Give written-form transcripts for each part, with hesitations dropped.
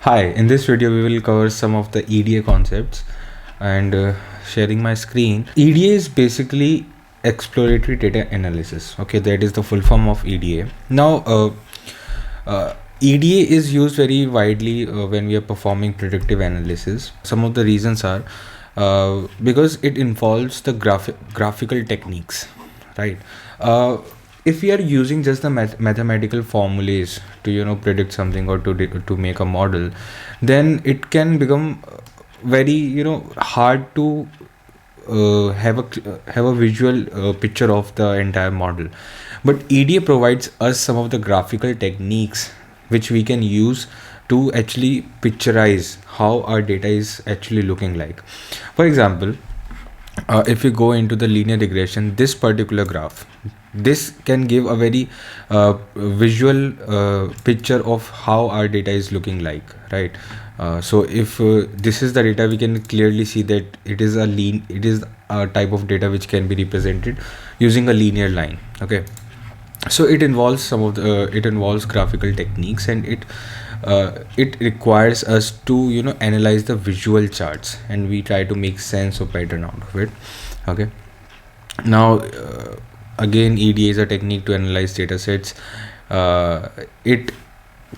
Hi, in this video we will cover some of the EDA concepts and sharing my screen. EDA is basically exploratory data analysis. Okay, that is the full form of EDA. Now, EDA is used very widely when we are performing predictive analysis. Some of the reasons are because it involves the graphical techniques, right? If we are using just the mathematical formulas to predict something or to make a model, then it can become very hard to have a visual picture of the entire model. But EDA provides us some of the graphical techniques which we can use to actually picturize how our data is actually looking like. For example, if we go into the linear regression, this particular graph, this can give a very visual picture of how our data is looking like, right? So if this is the data, we can clearly see that it is a type of data which can be represented using a linear line. Okay, so it involves it involves graphical techniques, and it requires us to analyze the visual charts, and we try to make sense of pattern out of it. Okay, now again, EDA is a technique to analyze data sets. It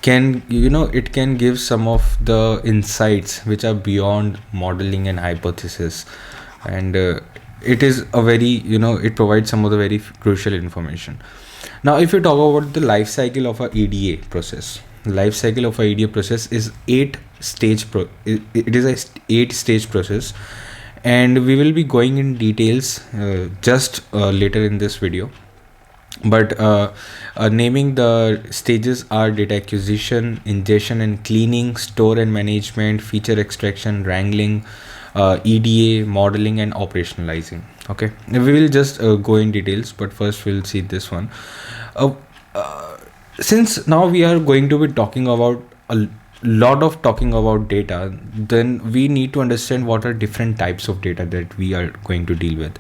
can give some of the insights which are beyond modeling and hypothesis, and it is a very it provides some of the very crucial information. Now, if you talk about the life cycle of a EDA process, life cycle of a EDA process is it is a 8-stage process, and we will be going in details just later in this video. But naming the stages are data acquisition, ingestion and cleaning, store and management, feature extraction, wrangling, EDA, modeling and operationalizing. Okay, we will just go in details, but first we'll see this one. Since now we are going to be talking about talking about data, then we need to understand what are different types of data that we are going to deal with.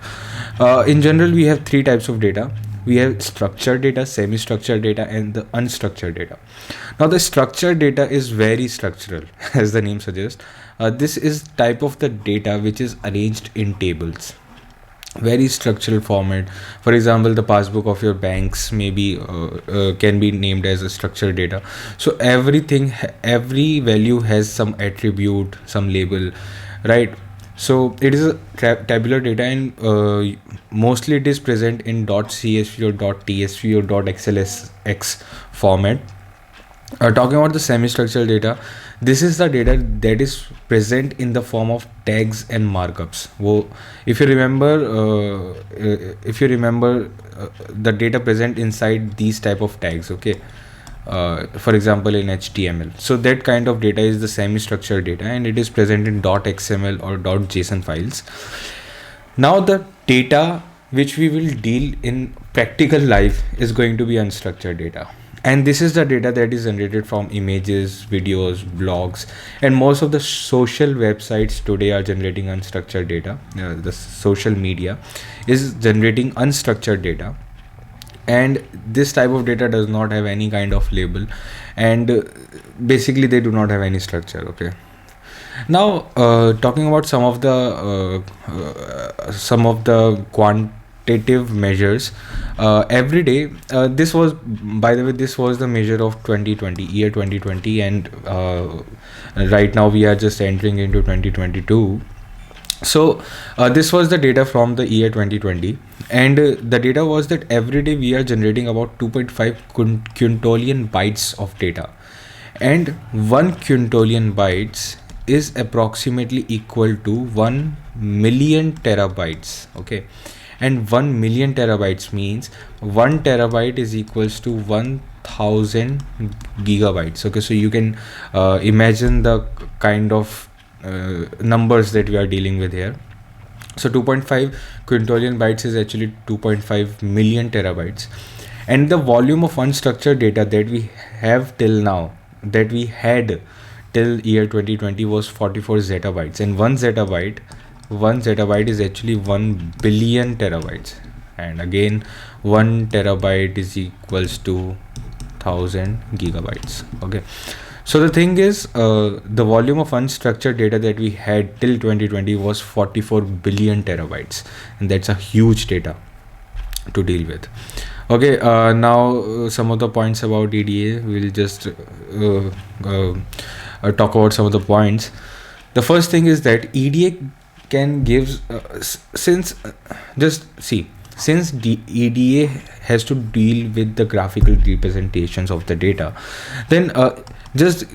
In general, we have 3 types of data. We have structured data, semi-structured data and the unstructured data. Now, the structured data is very structural as the name suggests. This is type of the data which is arranged in tables, very structural format. For example, the passbook of your banks maybe can be named as a structured data. So every value has some attribute, some label, right? So it is a tabular data, and mostly it is present in .csv or .tsv or .xlsx format. Talking about the semi-structural data, this is the data that is present in the form of tags and markups. If you remember the data present inside these type of tags, okay, for example in HTML. So that kind of data is the semi-structured data, and it is present in .xml or .json files. Now, the data which we will deal in practical life is going to be unstructured data. And this is the data that is generated from images, videos, blogs, and most of the social websites today are generating unstructured data. The social media is generating unstructured data, and this type of data does not have any kind of label, and basically they do not have any structure. Okay. Now, talking about some of the quantitative measures, every day. This was, by the way, this was the measure of 2020, year 2020, and right now we are just entering into 2022. So this was the data from the year 2020, and the data was that every day we are generating about 2.5 quintillion bytes of data, and 1 quintillion bytes is approximately equal to 1 million terabytes. Okay, and 1 million terabytes means 1 terabyte is equals to 1000 gigabytes. Okay, so you can imagine the kind of numbers that we are dealing with here. So 2.5 quintillion bytes is actually 2.5 million terabytes, and the volume of unstructured data that we have till now, that we had till year 2020, was 44 zettabytes, and 1 zettabyte is actually 1 billion terabytes, and again 1 terabyte is equals to 1000 gigabytes. Okay, So the thing is, the volume of unstructured data that we had till 2020 was 44 billion terabytes, and that's a huge data to deal with. Okay, now some of the points about EDA. We'll just talk about some of the points. The first thing is that EDA can give since EDA has to deal with the graphical representations of the data, then just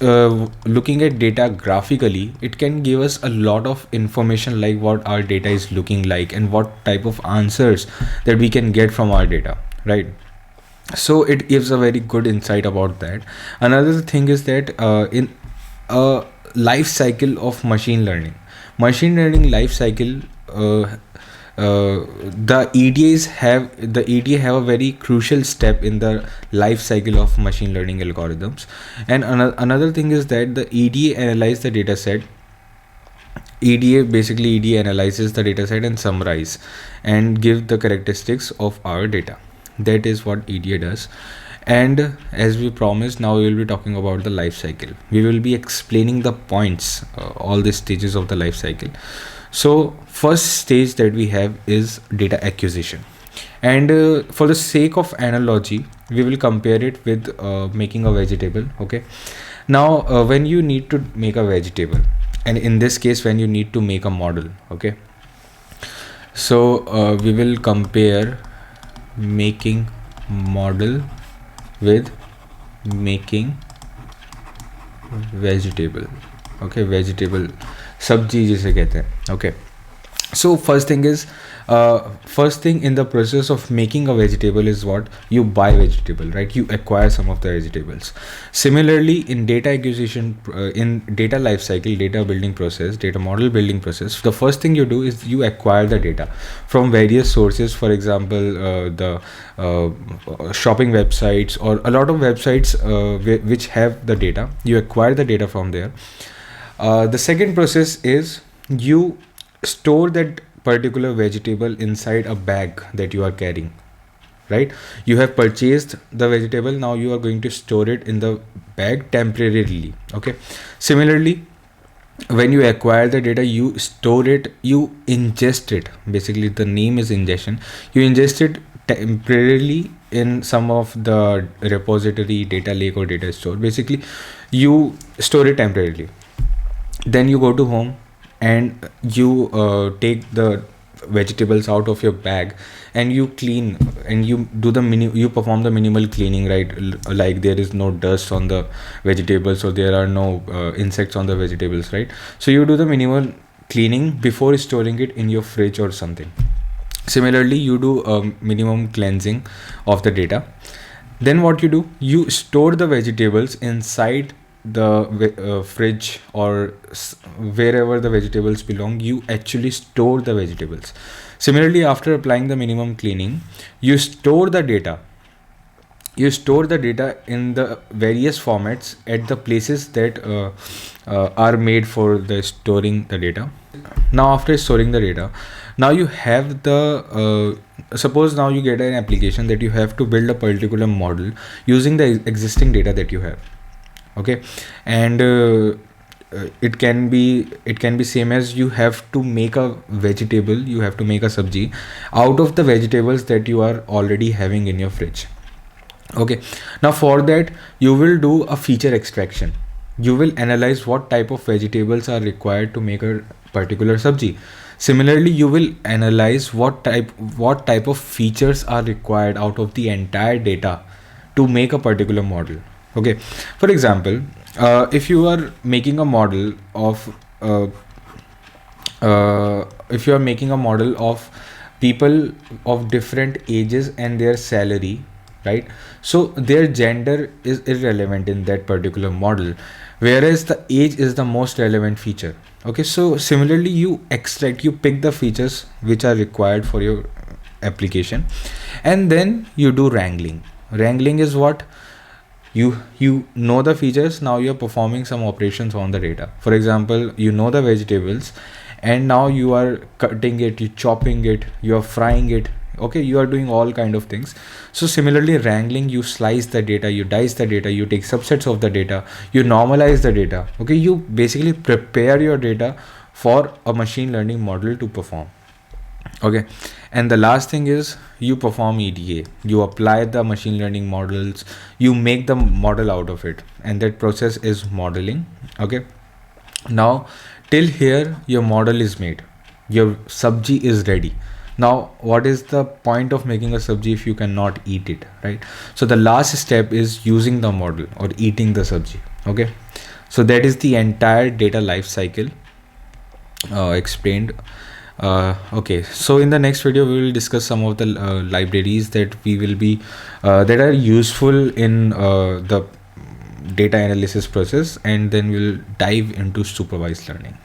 looking at data graphically, it can give us a lot of information, like what our data is looking like and what type of answers that we can get from our data, right? So it gives a very good insight about that. Another thing is that in a life cycle of machine learning life cycle, the EDA have a very crucial step in the life cycle of machine learning algorithms. And another thing is that the EDA analyze the data set. EDA analyzes the data set and summarize and give the characteristics of our data. That is what EDA does. And as we promised, now we will be talking about the life cycle. We will be explaining the points, all the stages of the life cycle. So first stage that we have is data acquisition, and for the sake of analogy, we will compare it with making a vegetable. Okay, now when you need to make a vegetable, and in this case when you need to make a model, okay, so we will compare making model with making vegetable. Okay, vegetable sabji जिसे कहते हैं. Okay, so first thing in the process of making a vegetable is what you buy vegetable, right? You acquire some of the vegetables. Similarly, in data acquisition, in data life cycle, data building process, data model building process, the first thing you do is you acquire the data from various sources. For example, the shopping websites or a lot of websites which have the data. You acquire the data from there. The second process is you store that particular vegetable inside a bag that you are carrying, right? You have purchased the vegetable, now you are going to store it in the bag temporarily. Okay, similarly, when you acquire the data, you store it, you ingest it. Basically, the name is ingestion. You ingest it temporarily in some of the repository, data lake or data store. Basically, you store it temporarily. Then you go to home and you take the vegetables out of your bag and you clean and you do you perform the minimal cleaning, right? Like there is no dust on the vegetables or there are no insects on the vegetables, right? So you do the minimal cleaning before storing it in your fridge or something. Similarly, you do a minimum cleansing of the data. Then what you do, you store the vegetables inside the fridge or wherever the vegetables belong. You actually store the vegetables. Similarly, after applying the minimum cleaning, you store the data in the various formats at the places that are made for the storing the data. Now after storing the data, now you have the suppose now you get an application that you have to build a particular model using the existing data that you have. Okay, and it can be same as you have to make a vegetable, you have to make a sabji out of the vegetables that you are already having in your fridge. Okay, now for that you will do a feature extraction. You will analyze what type of vegetables are required to make a particular sabji. Similarly, you will analyze what type of features are required out of the entire data to make a particular model. Okay, for example, if you are making a model of people of different ages and their salary, right? So their gender is irrelevant in that particular model, whereas the age is the most relevant feature. Okay, so similarly, you pick the features which are required for your application, and then you do wrangling. Wrangling is what you know the features. Now you're performing some operations on the data. For example, you know the vegetables and now you are cutting it, you chopping it, you're frying it, Okay, you are doing all kind of things. So similarly, wrangling, you slice the data, you dice the data, you take subsets of the data, you normalize the data. Okay, you basically prepare your data for a machine learning model to perform. Okay, and the last thing is you perform EDA. You apply the machine learning models, you make the model out of it, and that process is modeling. Okay, now till here your model is made, your sabji is ready. Now what is the point of making a sabji if you cannot eat it, right? So the last step is using the model or eating the sabji. Okay, so that is the entire data life cycle explained. Okay, so in the next video we will discuss some of the libraries that we will be that are useful in the data analysis process, and then we'll dive into supervised learning.